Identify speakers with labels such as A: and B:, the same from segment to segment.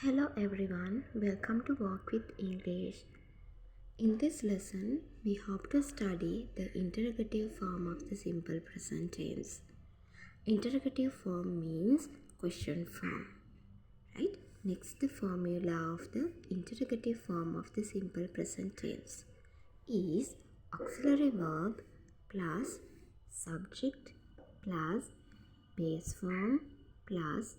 A: Hello everyone, welcome to Walk with English. In this lesson, we hope to study the interrogative form of the simple present tense. Interrogative form means question form, right? Next, the formula of the interrogative form of the simple present tense is auxiliary verb plus subject plus base form plus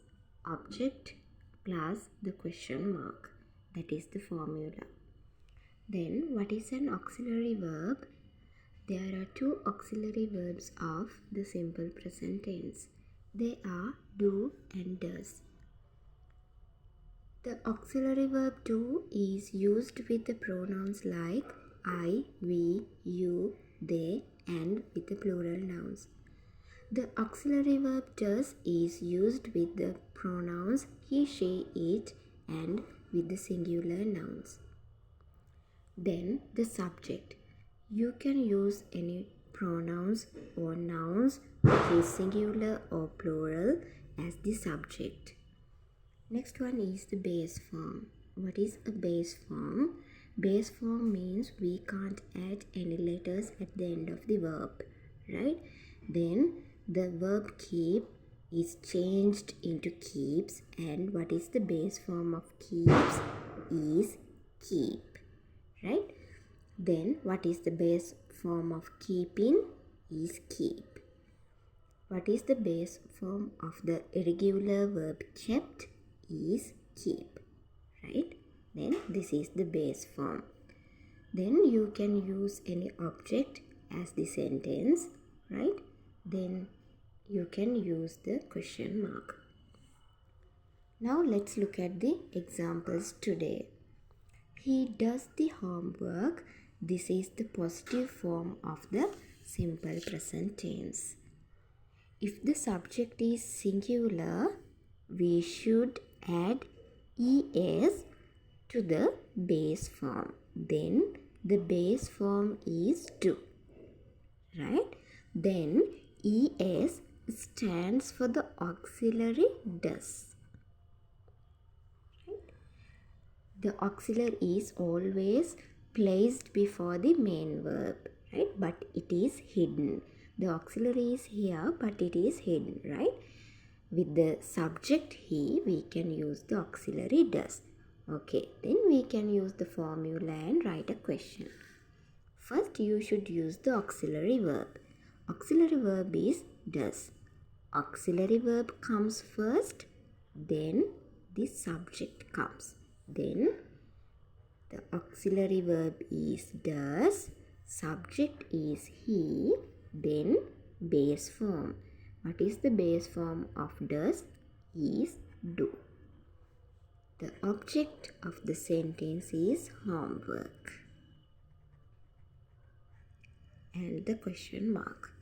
A: object plus the question mark. That is the formula. Then what is an auxiliary verb? There are two auxiliary verbs of the simple present tense. They are do and does. The auxiliary verb do is used with the pronouns like I, we, you, they, and with the plural nouns. The auxiliary verb does is used with the pronouns he, she, it, and with the singular nouns. Then the subject. You can use any pronouns or nouns which is singular or plural as the subject. Next one is the base form. What is a base form? Base form means we can't add any letters at the end of the verb, right? Then the verb keep is changed into keeps, and what is the base form of keeps is keep, right? Then what is the base form of keeping is keep. What is the base form of the irregular verb kept is keep, right? Then this is the base form. Then you can use any object as the sentence, right? Then you can use the question mark. Now let's look at the examples today. He does the homework. This is the positive form of the simple present tense. If the subject is singular, we should add es to the base form. Then the base form is do, right? Then es stands for the auxiliary does. Right? The auxiliary is always placed before the main verb, right? But it is hidden. The auxiliary is here, but it is hidden, right? With the subject he, we can use the auxiliary does. Okay, then we can use the formula and write a question. First, you should use the auxiliary verb. Auxiliary verb is does. Auxiliary verb comes first, then the subject comes. Then the auxiliary verb is does, subject is he, then base form. What is the base form of does? Is do. The object of the sentence is homework. And the question mark.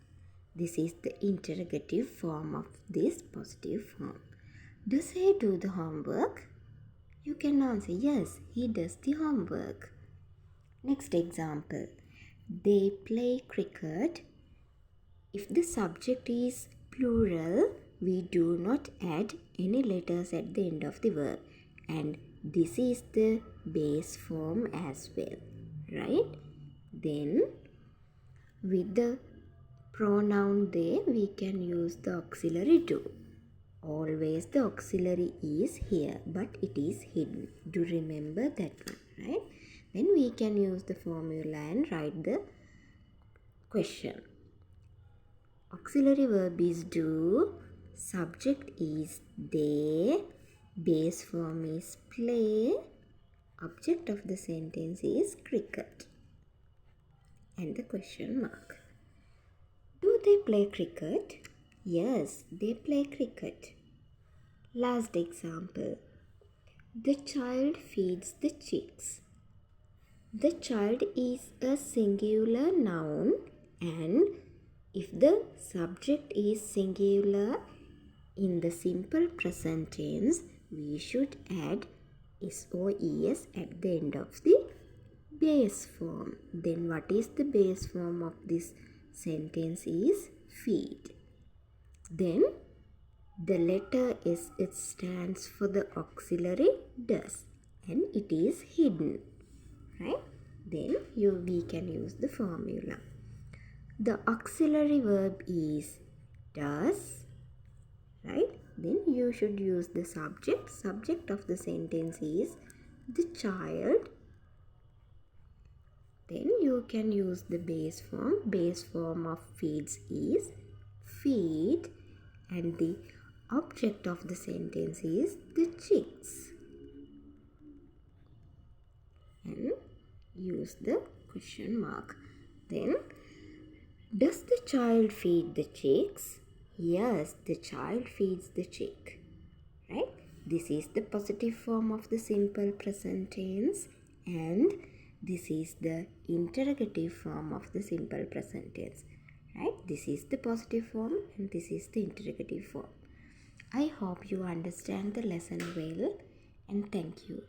A: This is the interrogative form of this positive form. Does he do the homework? You can answer yes, he does the homework. Next example. They play cricket. If the subject is plural, we do not add any letters at the end of the verb. And this is the base form as well, right? Then with the pronoun they, we can use the auxiliary do. Always the auxiliary is here, but it is hidden. Do remember that one, right? Then we can use the formula and write the question. Auxiliary verb is do, subject is they, base form is play, object of the sentence is cricket. And the question mark. Do they play cricket? Yes, they play cricket. Last example. The child feeds the chicks. The child is a singular noun, and if the subject is singular in the simple present tense, we should add SOES at the end of the base form. Then what is the base form of this sentence is feed. Then The letter S, it stands for the auxiliary does, and it is hidden, right? Then we can use the formula. The auxiliary verb is does, right? Then you should use the subject. Subject of the sentence is the child. Then you can use the base form. Base form of feeds is feed, and the object of the sentence is the chicks. And use the question mark. Then, does the child feed the chicks? Yes, the child feeds the chick. Right? This is the positive form of the simple present tense, and this is the interrogative form of the simple present tense. Right? This is the positive form and this is the interrogative form. I hope you understand the lesson well, and thank you.